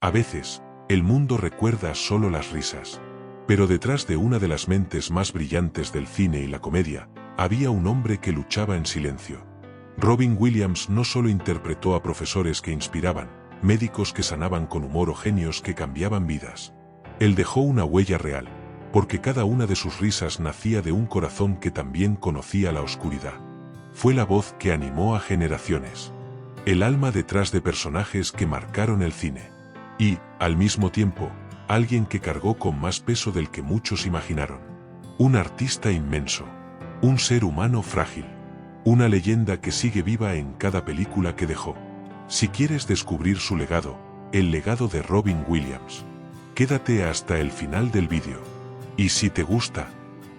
A veces, el mundo recuerda solo las risas. Pero detrás de una de las mentes más brillantes del cine y la comedia, había un hombre que luchaba en silencio. Robin Williams no solo interpretó a profesores que inspiraban, médicos que sanaban con humor o genios que cambiaban vidas. Él dejó una huella real, porque cada una de sus risas nacía de un corazón que también conocía la oscuridad. Fue la voz que animó a generaciones. El alma detrás de personajes que marcaron el cine. Y, al mismo tiempo, alguien que cargó con más peso del que muchos imaginaron. Un artista inmenso. Un ser humano frágil. Una leyenda que sigue viva en cada película que dejó. Si quieres descubrir su legado, el legado de Robin Williams, quédate hasta el final del vídeo. Y si te gusta,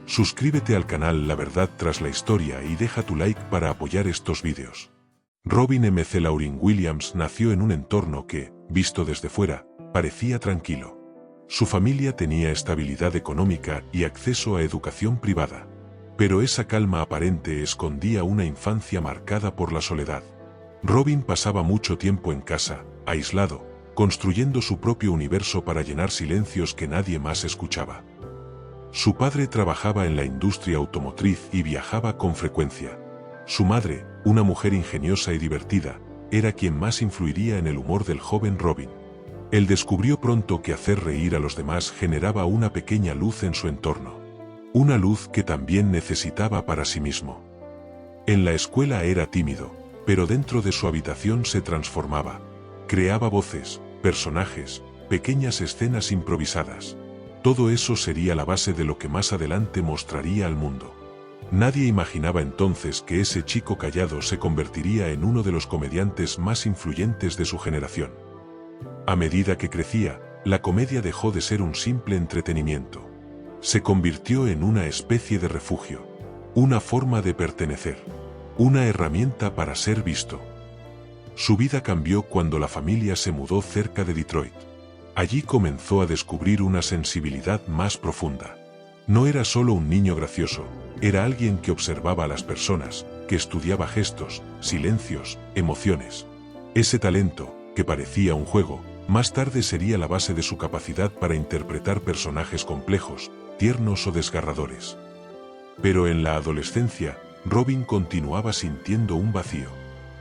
suscríbete al canal La Verdad Tras la Historia y deja tu like para apoyar estos vídeos. Robin McLaurin Williams nació en un entorno que, visto desde fuera, parecía tranquilo. Su familia tenía estabilidad económica y acceso a educación privada. Pero esa calma aparente escondía una infancia marcada por la soledad. Robin pasaba mucho tiempo en casa, aislado, construyendo su propio universo para llenar silencios que nadie más escuchaba. Su padre trabajaba en la industria automotriz y viajaba con frecuencia. Su madre, una mujer ingeniosa y divertida, era quien más influiría en el humor del joven Robin. Él descubrió pronto que hacer reír a los demás generaba una pequeña luz en su entorno. Una luz que también necesitaba para sí mismo. En la escuela era tímido, pero dentro de su habitación se transformaba. Creaba voces, personajes, pequeñas escenas improvisadas. Todo eso sería la base de lo que más adelante mostraría al mundo. Nadie imaginaba entonces que ese chico callado se convertiría en uno de los comediantes más influyentes de su generación. A medida que crecía, la comedia dejó de ser un simple entretenimiento. Se convirtió en una especie de refugio, una forma de pertenecer, una herramienta para ser visto. Su vida cambió cuando la familia se mudó cerca de Detroit. Allí comenzó a descubrir una sensibilidad más profunda. No era solo un niño gracioso, era alguien que observaba a las personas, que estudiaba gestos, silencios, emociones. Ese talento, que parecía un juego, más tarde sería la base de su capacidad para interpretar personajes complejos, tiernos o desgarradores. Pero en la adolescencia, Robin continuaba sintiendo un vacío.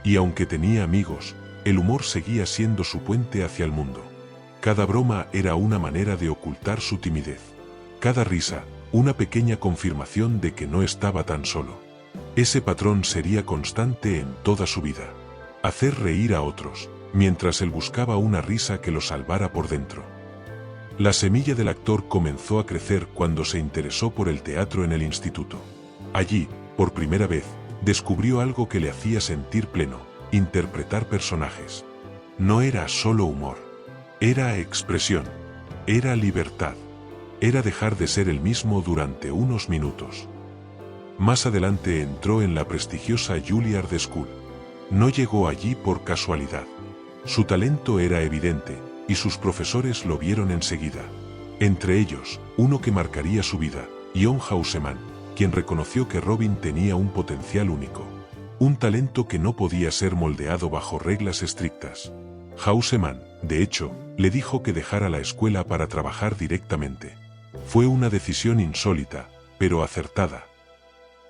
Y aunque tenía amigos, el humor seguía siendo su puente hacia el mundo. Cada broma era una manera de ocultar su timidez. Cada risa, una pequeña confirmación de que no estaba tan solo. Ese patrón sería constante en toda su vida. Hacer reír a otros, mientras él buscaba una risa que lo salvara por dentro. La semilla del actor comenzó a crecer cuando se interesó por el teatro en el instituto. Allí, por primera vez, descubrió algo que le hacía sentir pleno: interpretar personajes. No era solo humor. Era expresión. Era libertad. Era dejar de ser el mismo durante unos minutos. Más adelante entró en la prestigiosa Juilliard School. No llegó allí por casualidad. Su talento era evidente, y sus profesores lo vieron enseguida. Entre ellos, uno que marcaría su vida, John Houseman, quien reconoció que Robin tenía un potencial único. Un talento que no podía ser moldeado bajo reglas estrictas. Houseman, de hecho, le dijo que dejara la escuela para trabajar directamente. Fue una decisión insólita, pero acertada.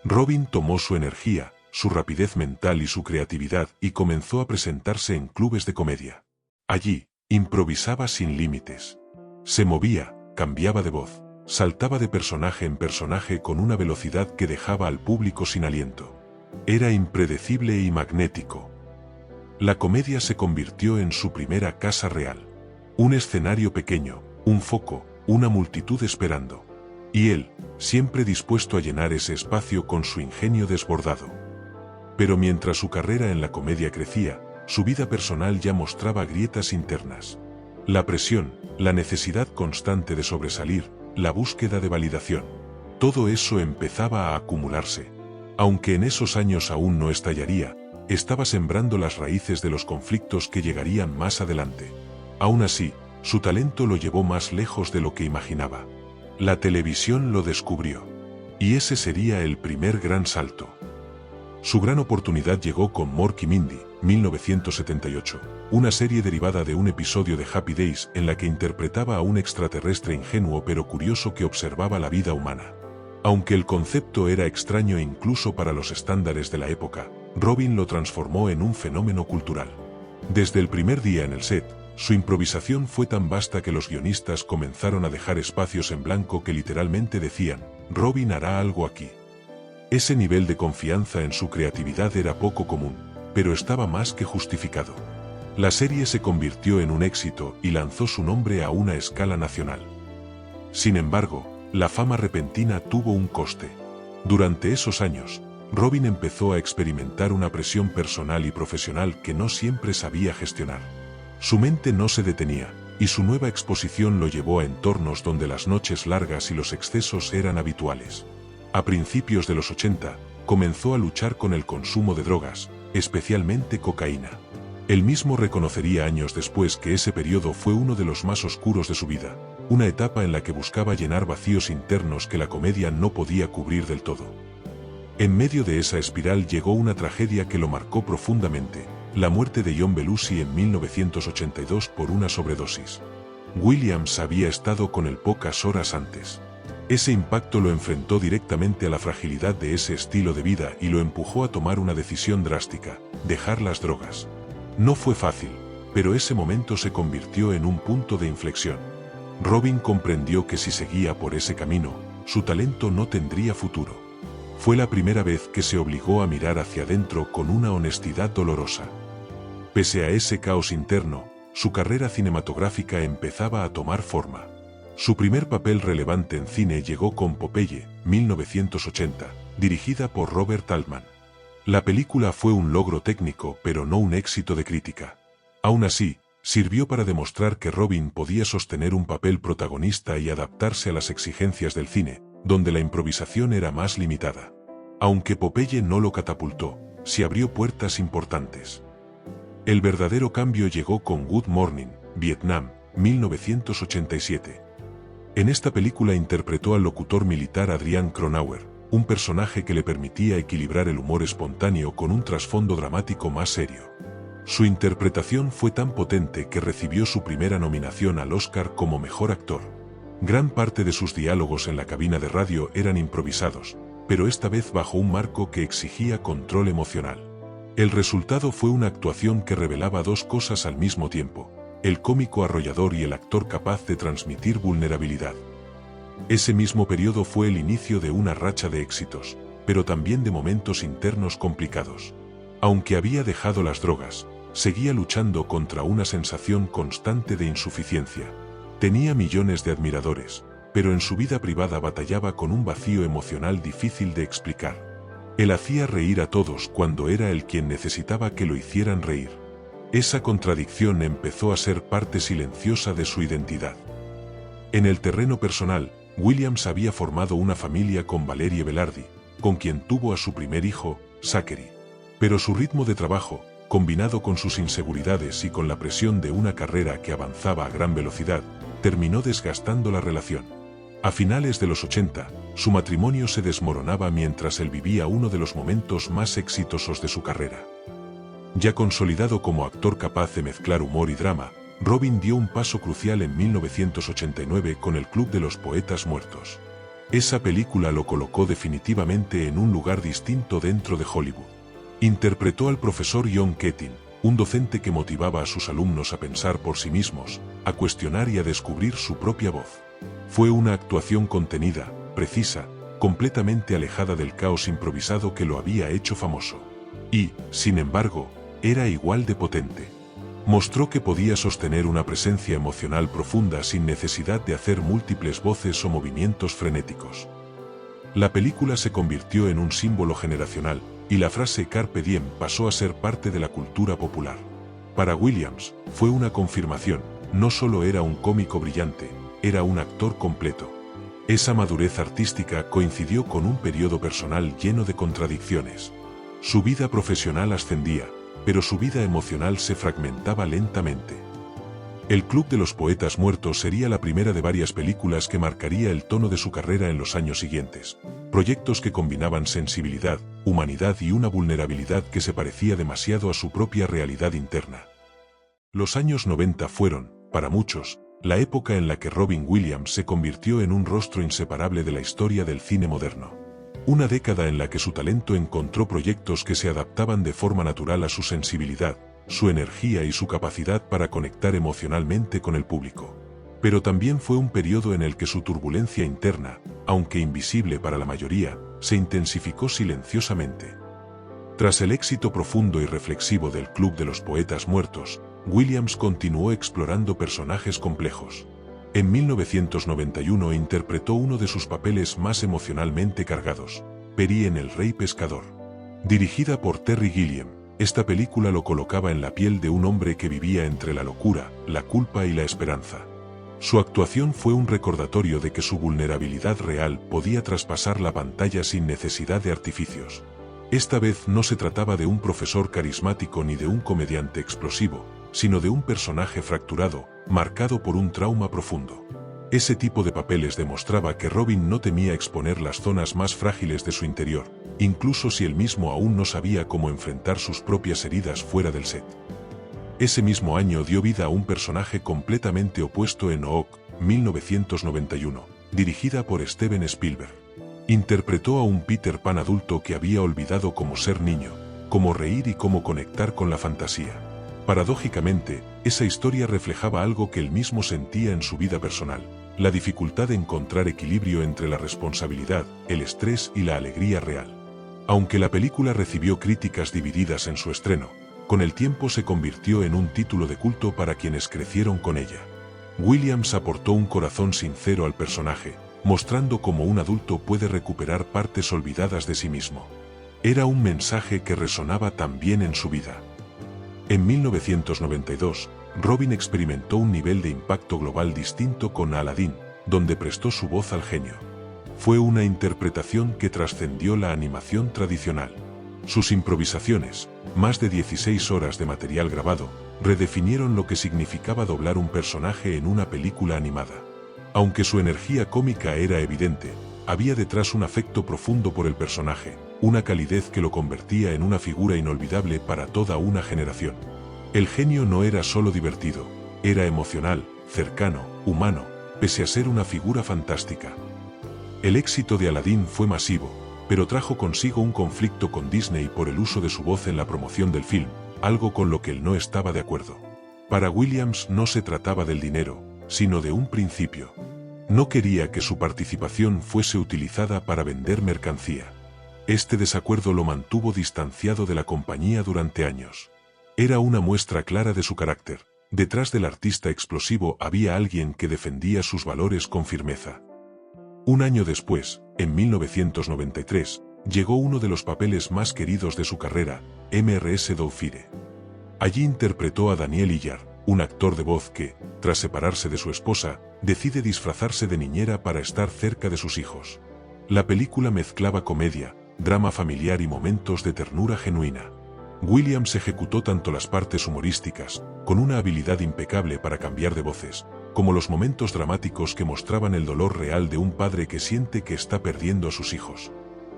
Robin tomó su energía, su rapidez mental y su creatividad y comenzó a presentarse en clubes de comedia. Allí, improvisaba sin límites. Se movía, cambiaba de voz, saltaba de personaje en personaje con una velocidad que dejaba al público sin aliento. Era impredecible y magnético. La comedia se convirtió en su primera casa real. Un escenario pequeño, un foco, una multitud esperando. Y él, siempre dispuesto a llenar ese espacio con su ingenio desbordado. Pero mientras su carrera en la comedia crecía, su vida personal ya mostraba grietas internas. La presión, la necesidad constante de sobresalir, la búsqueda de validación. Todo eso empezaba a acumularse. Aunque en esos años aún no estallaría, estaba sembrando las raíces de los conflictos que llegarían más adelante. Aún así, su talento lo llevó más lejos de lo que imaginaba. La televisión lo descubrió. Y ese sería el primer gran salto. Su gran oportunidad llegó con Mork y Mindy, 1978, una serie derivada de un episodio de Happy Days en la que interpretaba a un extraterrestre ingenuo pero curioso que observaba la vida humana. Aunque el concepto era extraño incluso para los estándares de la época, Robin lo transformó en un fenómeno cultural. Desde el primer día en el set, su improvisación fue tan vasta que los guionistas comenzaron a dejar espacios en blanco que literalmente decían, «Robin hará algo aquí». Ese nivel de confianza en su creatividad era poco común, pero estaba más que justificado. La serie se convirtió en un éxito y lanzó su nombre a una escala nacional. Sin embargo, la fama repentina tuvo un coste. Durante esos años, Robin empezó a experimentar una presión personal y profesional que no siempre sabía gestionar. Su mente no se detenía, y su nueva exposición lo llevó a entornos donde las noches largas y los excesos eran habituales. A principios de los 80, comenzó a luchar con el consumo de drogas, especialmente cocaína. Él mismo reconocería años después que ese periodo fue uno de los más oscuros de su vida, una etapa en la que buscaba llenar vacíos internos que la comedia no podía cubrir del todo. En medio de esa espiral llegó una tragedia que lo marcó profundamente, la muerte de John Belushi en 1982 por una sobredosis. Williams había estado con él pocas horas antes. Ese impacto lo enfrentó directamente a la fragilidad de ese estilo de vida y lo empujó a tomar una decisión drástica, dejar las drogas. No fue fácil, pero ese momento se convirtió en un punto de inflexión. Robin comprendió que si seguía por ese camino, su talento no tendría futuro. Fue la primera vez que se obligó a mirar hacia adentro con una honestidad dolorosa. Pese a ese caos interno, su carrera cinematográfica empezaba a tomar forma. Su primer papel relevante en cine llegó con Popeye, 1980, dirigida por Robert Altman. La película fue un logro técnico pero no un éxito de crítica. Aún así, sirvió para demostrar que Robin podía sostener un papel protagonista y adaptarse a las exigencias del cine, donde la improvisación era más limitada. Aunque Popeye no lo catapultó, sí abrió puertas importantes. El verdadero cambio llegó con Good Morning, Vietnam, 1987. En esta película interpretó al locutor militar Adrian Cronauer, un personaje que le permitía equilibrar el humor espontáneo con un trasfondo dramático más serio. Su interpretación fue tan potente que recibió su primera nominación al Oscar como mejor actor. Gran parte de sus diálogos en la cabina de radio eran improvisados, pero esta vez bajo un marco que exigía control emocional. El resultado fue una actuación que revelaba dos cosas al mismo tiempo: el cómico arrollador y el actor capaz de transmitir vulnerabilidad. Ese mismo periodo fue el inicio de una racha de éxitos, pero también de momentos internos complicados. Aunque había dejado las drogas, seguía luchando contra una sensación constante de insuficiencia. Tenía millones de admiradores, pero en su vida privada batallaba con un vacío emocional difícil de explicar. Él hacía reír a todos cuando era él quien necesitaba que lo hicieran reír. Esa contradicción empezó a ser parte silenciosa de su identidad. En el terreno personal, Williams había formado una familia con Valerie Velarde, con quien tuvo a su primer hijo, Zachary. Pero su ritmo de trabajo, combinado con sus inseguridades y con la presión de una carrera que avanzaba a gran velocidad, terminó desgastando la relación. A finales de los 80, su matrimonio se desmoronaba mientras él vivía uno de los momentos más exitosos de su carrera. Ya consolidado como actor capaz de mezclar humor y drama, Robin dio un paso crucial en 1989 con El Club de los Poetas Muertos. Esa película lo colocó definitivamente en un lugar distinto dentro de Hollywood. Interpretó al profesor John Keating, un docente que motivaba a sus alumnos a pensar por sí mismos, a cuestionar y a descubrir su propia voz. Fue una actuación contenida, precisa, completamente alejada del caos improvisado que lo había hecho famoso. Y, sin embargo, era igual de potente. Mostró que podía sostener una presencia emocional profunda sin necesidad de hacer múltiples voces o movimientos frenéticos. La película se convirtió en un símbolo generacional, y la frase Carpe Diem pasó a ser parte de la cultura popular. Para Williams, fue una confirmación: no solo era un cómico brillante, era un actor completo. Esa madurez artística coincidió con un periodo personal lleno de contradicciones. Su vida profesional ascendía, pero su vida emocional se fragmentaba lentamente. El Club de los Poetas Muertos sería la primera de varias películas que marcaría el tono de su carrera en los años siguientes. Proyectos que combinaban sensibilidad, humanidad y una vulnerabilidad que se parecía demasiado a su propia realidad interna. Los años 90 fueron, para muchos, la época en la que Robin Williams se convirtió en un rostro inseparable de la historia del cine moderno. Una década en la que su talento encontró proyectos que se adaptaban de forma natural a su sensibilidad, su energía y su capacidad para conectar emocionalmente con el público. Pero también fue un periodo en el que su turbulencia interna, aunque invisible para la mayoría, se intensificó silenciosamente. Tras el éxito profundo y reflexivo del Club de los Poetas Muertos, Williams continuó explorando personajes complejos. En 1991 interpretó uno de sus papeles más emocionalmente cargados, Peri en El Rey Pescador. Dirigida por Terry Gilliam, esta película lo colocaba en la piel de un hombre que vivía entre la locura, la culpa y la esperanza. Su actuación fue un recordatorio de que su vulnerabilidad real podía traspasar la pantalla sin necesidad de artificios. Esta vez no se trataba de un profesor carismático ni de un comediante explosivo, sino de un personaje fracturado, marcado por un trauma profundo. Ese tipo de papeles demostraba que Robin no temía exponer las zonas más frágiles de su interior, incluso si él mismo aún no sabía cómo enfrentar sus propias heridas fuera del set. Ese mismo año dio vida a un personaje completamente opuesto en Oog, 1991, dirigida por Steven Spielberg. Interpretó a un Peter Pan adulto que había olvidado cómo ser niño, cómo reír y cómo conectar con la fantasía. Paradójicamente, esa historia reflejaba algo que él mismo sentía en su vida personal: la dificultad de encontrar equilibrio entre la responsabilidad, el estrés y la alegría real. Aunque la película recibió críticas divididas en su estreno, con el tiempo se convirtió en un título de culto para quienes crecieron con ella. Williams aportó un corazón sincero al personaje, mostrando cómo un adulto puede recuperar partes olvidadas de sí mismo. Era un mensaje que resonaba también en su vida. En 1992, Robin experimentó un nivel de impacto global distinto con Aladdin, donde prestó su voz al genio. Fue una interpretación que trascendió la animación tradicional. Sus improvisaciones, más de 16 horas de material grabado, redefinieron lo que significaba doblar un personaje en una película animada. Aunque su energía cómica era evidente, había detrás un afecto profundo por el personaje, una calidez que lo convertía en una figura inolvidable para toda una generación. El genio no era solo divertido, era emocional, cercano, humano, pese a ser una figura fantástica. El éxito de Aladdin fue masivo, pero trajo consigo un conflicto con Disney por el uso de su voz en la promoción del film, algo con lo que él no estaba de acuerdo. Para Williams no se trataba del dinero, sino de un principio. No quería que su participación fuese utilizada para vender mercancía. Este desacuerdo lo mantuvo distanciado de la compañía durante años. Era una muestra clara de su carácter. Detrás del artista explosivo había alguien que defendía sus valores con firmeza. Un año después, en 1993, llegó uno de los papeles más queridos de su carrera, Mrs. Doubtfire. Allí interpretó a Daniel Illard, un actor de voz que, tras separarse de su esposa, decide disfrazarse de niñera para estar cerca de sus hijos. La película mezclaba comedia, drama familiar y momentos de ternura genuina. Williams ejecutó tanto las partes humorísticas, con una habilidad impecable para cambiar de voces, como los momentos dramáticos que mostraban el dolor real de un padre que siente que está perdiendo a sus hijos.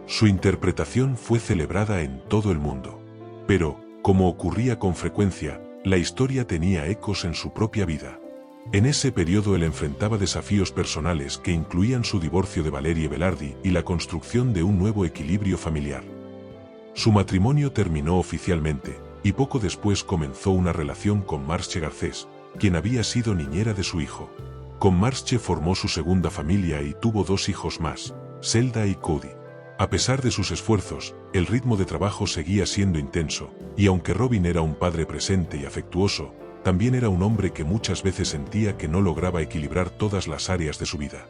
Su interpretación fue celebrada en todo el mundo. Pero, como ocurría con frecuencia, la historia tenía ecos en su propia vida. En ese periodo él enfrentaba desafíos personales que incluían su divorcio de Valerie Velardi y la construcción de un nuevo equilibrio familiar. Su matrimonio terminó oficialmente, y poco después comenzó una relación con Marche Garcés, quien había sido niñera de su hijo. Con Marche formó su segunda familia y tuvo 2 hijos más, Zelda y Cody. A pesar de sus esfuerzos, el ritmo de trabajo seguía siendo intenso, y aunque Robin era un padre presente y afectuoso, también era un hombre que muchas veces sentía que no lograba equilibrar todas las áreas de su vida.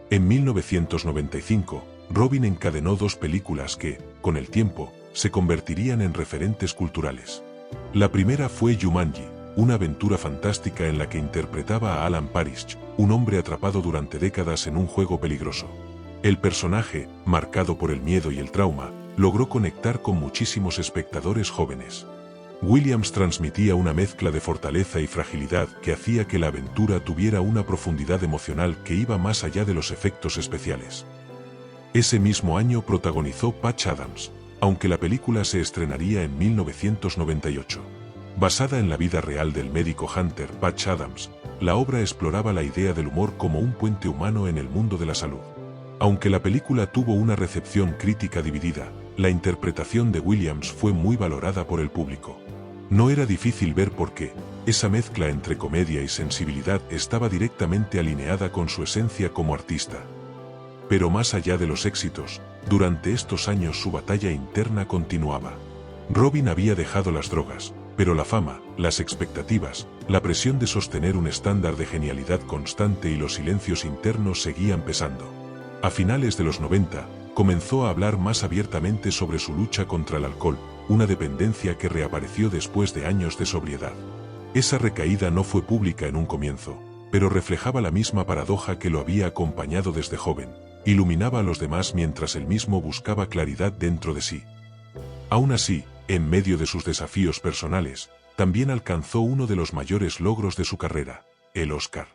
En 1995, Robin encadenó 2 películas que, con el tiempo, se convertirían en referentes culturales. La primera fue Jumanji, una aventura fantástica en la que interpretaba a Alan Parrish, un hombre atrapado durante décadas en un juego peligroso. El personaje, marcado por el miedo y el trauma, logró conectar con muchísimos espectadores jóvenes. Williams transmitía una mezcla de fortaleza y fragilidad que hacía que la aventura tuviera una profundidad emocional que iba más allá de los efectos especiales. Ese mismo año protagonizó Patch Adams, aunque la película se estrenaría en 1998. Basada en la vida real del médico Hunter Patch Adams, la obra exploraba la idea del humor como un puente humano en el mundo de la salud. Aunque la película tuvo una recepción crítica dividida, la interpretación de Williams fue muy valorada por el público. No era difícil ver por qué, esa mezcla entre comedia y sensibilidad estaba directamente alineada con su esencia como artista. Pero más allá de los éxitos, durante estos años su batalla interna continuaba. Robin había dejado las drogas, pero la fama, las expectativas, la presión de sostener un estándar de genialidad constante y los silencios internos seguían pesando. A finales de los 90, comenzó a hablar más abiertamente sobre su lucha contra el alcohol, una dependencia que reapareció después de años de sobriedad. Esa recaída no fue pública en un comienzo, pero reflejaba la misma paradoja que lo había acompañado desde joven. Iluminaba a los demás mientras él mismo buscaba claridad dentro de sí. Aún así, en medio de sus desafíos personales, también alcanzó uno de los mayores logros de su carrera, el Oscar.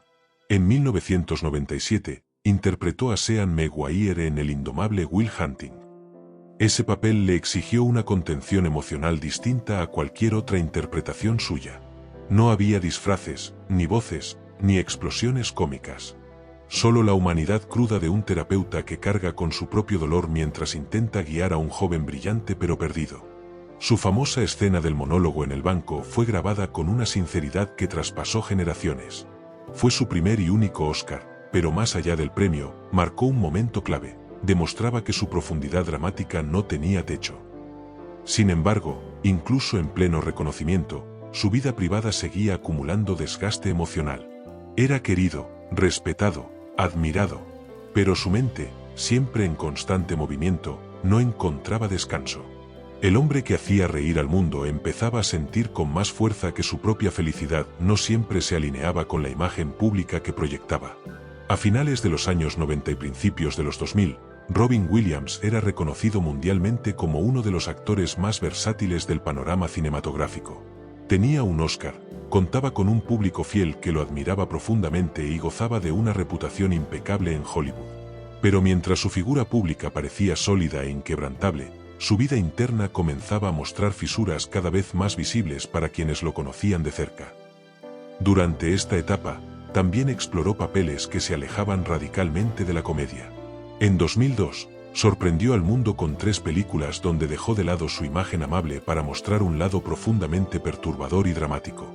En 1997, interpretó a Sean Maguire en El indomable Will Hunting. Ese papel le exigió una contención emocional distinta a cualquier otra interpretación suya. No había disfraces, ni voces, ni explosiones cómicas. Solo la humanidad cruda de un terapeuta que carga con su propio dolor mientras intenta guiar a un joven brillante pero perdido. Su famosa escena del monólogo en el banco fue grabada con una sinceridad que traspasó generaciones. Fue su primer y único Oscar, pero más allá del premio, marcó un momento clave. Demostraba que su profundidad dramática no tenía techo. Sin embargo, incluso en pleno reconocimiento, su vida privada seguía acumulando desgaste emocional. Era querido, respetado, admirado, pero su mente, siempre en constante movimiento, no encontraba descanso. El hombre que hacía reír al mundo empezaba a sentir con más fuerza que su propia felicidad no siempre se alineaba con la imagen pública que proyectaba. A finales de los años 90 y principios de los 2000, Robin Williams era reconocido mundialmente como uno de los actores más versátiles del panorama cinematográfico. Tenía un Oscar, contaba con un público fiel que lo admiraba profundamente y gozaba de una reputación impecable en Hollywood. Pero mientras su figura pública parecía sólida e inquebrantable, su vida interna comenzaba a mostrar fisuras cada vez más visibles para quienes lo conocían de cerca. Durante esta etapa, también exploró papeles que se alejaban radicalmente de la comedia. En 2002, sorprendió al mundo con 3 películas donde dejó de lado su imagen amable para mostrar un lado profundamente perturbador y dramático.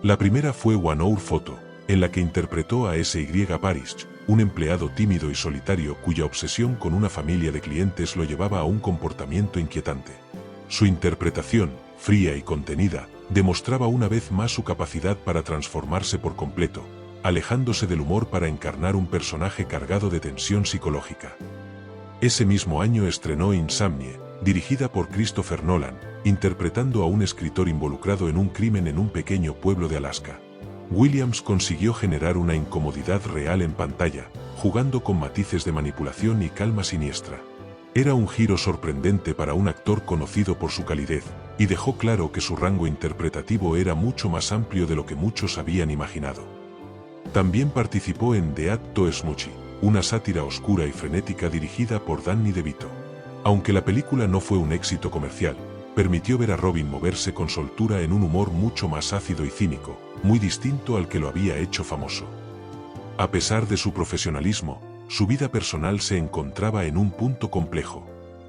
La primera fue One Hour Photo, en la que interpretó a S.Y. Parrish, un empleado tímido y solitario cuya obsesión con una familia de clientes lo llevaba a un comportamiento inquietante. Su interpretación, fría y contenida, demostraba una vez más su capacidad para transformarse por completo, alejándose del humor para encarnar un personaje cargado de tensión psicológica. Ese mismo año estrenó Insomnie, dirigida por Christopher Nolan, interpretando a un escritor involucrado en un crimen en un pequeño pueblo de Alaska. Williams consiguió generar una incomodidad real en pantalla, jugando con matices de manipulación y calma siniestra. Era un giro sorprendente para un actor conocido por su calidez, y dejó claro que su rango interpretativo era mucho más amplio de lo que muchos habían imaginado. También participó en The Atto Smoochie, una sátira oscura y frenética dirigida por Danny DeVito. Aunque la película no fue un éxito comercial, permitió ver a Robin moverse con soltura en un humor mucho más ácido y cínico, muy distinto al que lo había hecho famoso. A pesar de su profesionalismo, su vida personal se encontraba en un punto complejo.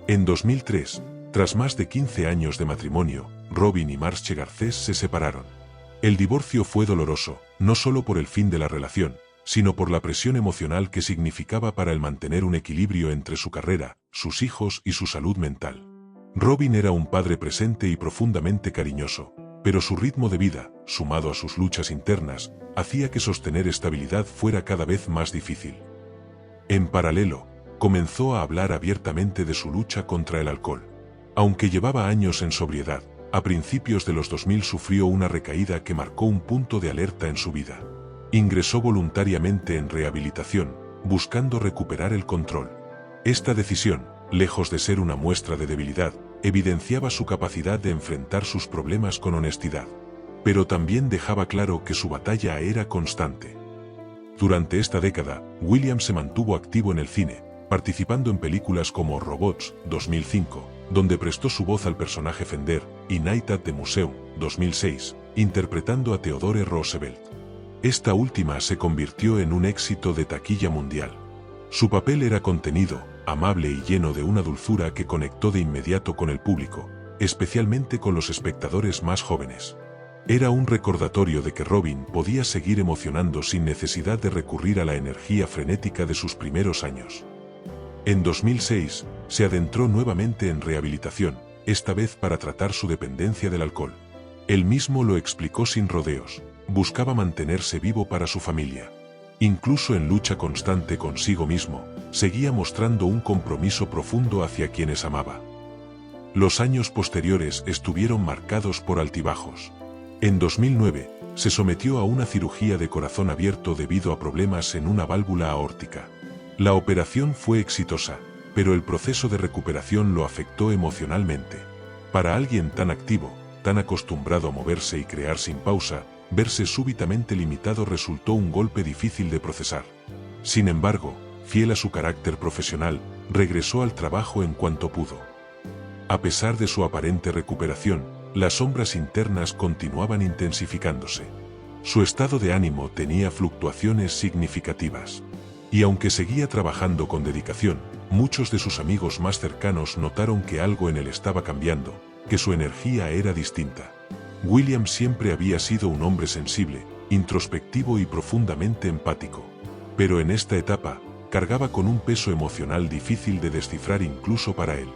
En 2003, tras más de 15 años de matrimonio, Robin y Marche Garcés se separaron. El divorcio fue doloroso, no solo por el fin de la relación, sino por la presión emocional que significaba para él mantener un equilibrio entre su carrera, sus hijos y su salud mental. Robin era un padre presente y profundamente cariñoso, pero su ritmo de vida, sumado a sus luchas internas, hacía que sostener estabilidad fuera cada vez más difícil. En paralelo, comenzó a hablar abiertamente de su lucha contra el alcohol. Aunque llevaba años en sobriedad, a principios de los 2000 sufrió una recaída que marcó un punto de alerta en su vida. Ingresó voluntariamente en rehabilitación, buscando recuperar el control. Esta decisión, lejos de ser una muestra de debilidad, evidenciaba su capacidad de enfrentar sus problemas con honestidad. Pero también dejaba claro que su batalla era constante. Durante esta década, Williams se mantuvo activo en el cine, participando en películas como Robots, 2005, donde prestó su voz al personaje Fender, y Night at the Museum, 2006, interpretando a Theodore Roosevelt. Esta última se convirtió en un éxito de taquilla mundial. Su papel era contenido, amable y lleno de una dulzura que conectó de inmediato con el público, especialmente con los espectadores más jóvenes. Era un recordatorio de que Robin podía seguir emocionando sin necesidad de recurrir a la energía frenética de sus primeros años. En 2006, se adentró nuevamente en rehabilitación, esta vez para tratar su dependencia del alcohol. Él mismo lo explicó sin rodeos, buscaba mantenerse vivo para su familia. Incluso en lucha constante consigo mismo, seguía mostrando un compromiso profundo hacia quienes amaba. Los años posteriores estuvieron marcados por altibajos. En 2009, se sometió a una cirugía de corazón abierto debido a problemas en una válvula aórtica. La operación fue exitosa, pero el proceso de recuperación lo afectó emocionalmente. Para alguien tan activo, tan acostumbrado a moverse y crear sin pausa, verse súbitamente limitado resultó un golpe difícil de procesar. Sin embargo, fiel a su carácter profesional, regresó al trabajo en cuanto pudo. A pesar de su aparente recuperación, las sombras internas continuaban intensificándose. Su estado de ánimo tenía fluctuaciones significativas. Y aunque seguía trabajando con dedicación, muchos de sus amigos más cercanos notaron que algo en él estaba cambiando, que su energía era distinta. Williams siempre había sido un hombre sensible, introspectivo y profundamente empático. Pero en esta etapa, cargaba con un peso emocional difícil de descifrar incluso para él.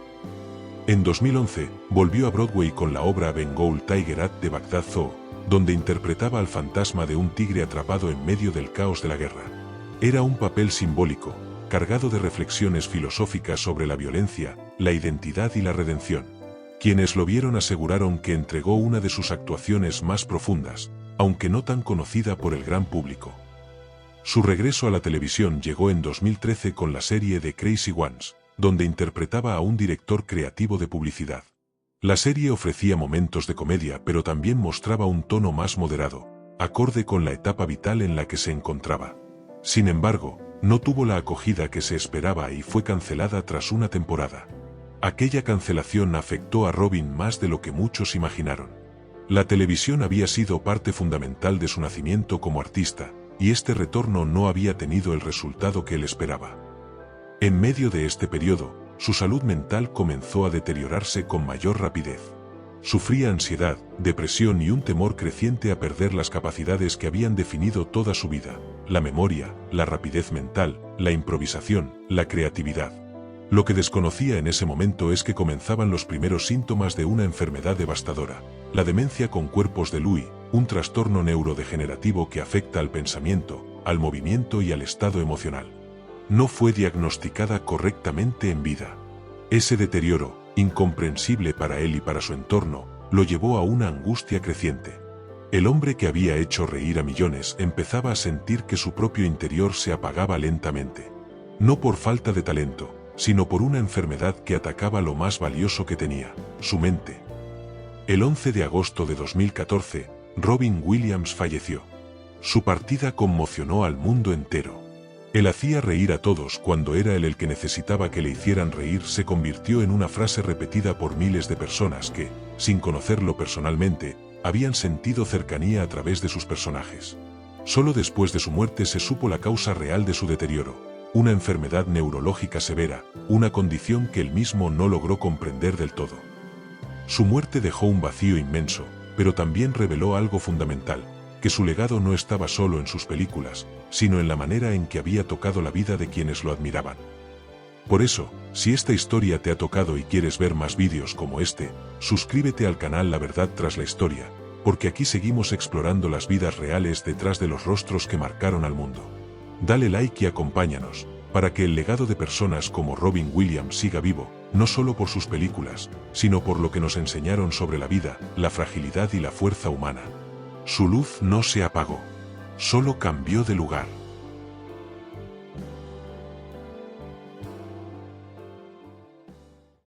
En 2011, volvió a Broadway con la obra Bengal Tiger at the Baghdad Zoo, donde interpretaba al fantasma de un tigre atrapado en medio del caos de la guerra. Era un papel simbólico, cargado de reflexiones filosóficas sobre la violencia, la identidad y la redención. Quienes lo vieron aseguraron que entregó una de sus actuaciones más profundas, aunque no tan conocida por el gran público. Su regreso a la televisión llegó en 2013 con la serie The Crazy Ones, donde interpretaba a un director creativo de publicidad. La serie ofrecía momentos de comedia pero también mostraba un tono más moderado, acorde con la etapa vital en la que se encontraba. Sin embargo, no tuvo la acogida que se esperaba y fue cancelada tras una temporada. Aquella cancelación afectó a Robin más de lo que muchos imaginaron. La televisión había sido parte fundamental de su nacimiento como artista, y este retorno no había tenido el resultado que él esperaba. En medio de este periodo, su salud mental comenzó a deteriorarse con mayor rapidez. Sufría ansiedad, depresión y un temor creciente a perder las capacidades que habían definido toda su vida: la memoria, la rapidez mental, la improvisación, la creatividad. Lo que desconocía en ese momento es que comenzaban los primeros síntomas de una enfermedad devastadora: la demencia con cuerpos de Lewy, un trastorno neurodegenerativo que afecta al pensamiento, al movimiento y al estado emocional. No fue diagnosticada correctamente en vida. Ese deterioro, incomprensible para él y para su entorno, lo llevó a una angustia creciente. El hombre que había hecho reír a millones empezaba a sentir que su propio interior se apagaba lentamente. No por falta de talento, sino por una enfermedad que atacaba lo más valioso que tenía: su mente. El 11 de agosto de 2014, Robin Williams falleció. Su partida conmocionó al mundo entero. Él hacía reír a todos cuando era él el que necesitaba que le hicieran reír. Se convirtió en una frase repetida por miles de personas que, sin conocerlo personalmente, habían sentido cercanía a través de sus personajes. Solo después de su muerte se supo la causa real de su deterioro: una enfermedad neurológica severa, una condición que él mismo no logró comprender del todo. Su muerte dejó un vacío inmenso, pero también reveló algo fundamental: que su legado no estaba solo en sus películas, sino en la manera en que había tocado la vida de quienes lo admiraban. Por eso, si esta historia te ha tocado y quieres ver más vídeos como este, suscríbete al canal La Verdad Tras la Historia, porque aquí seguimos explorando las vidas reales detrás de los rostros que marcaron al mundo. Dale like y acompáñanos, para que el legado de personas como Robin Williams siga vivo, no solo por sus películas, sino por lo que nos enseñaron sobre la vida, la fragilidad y la fuerza humana. Su luz no se apagó, solo cambió de lugar.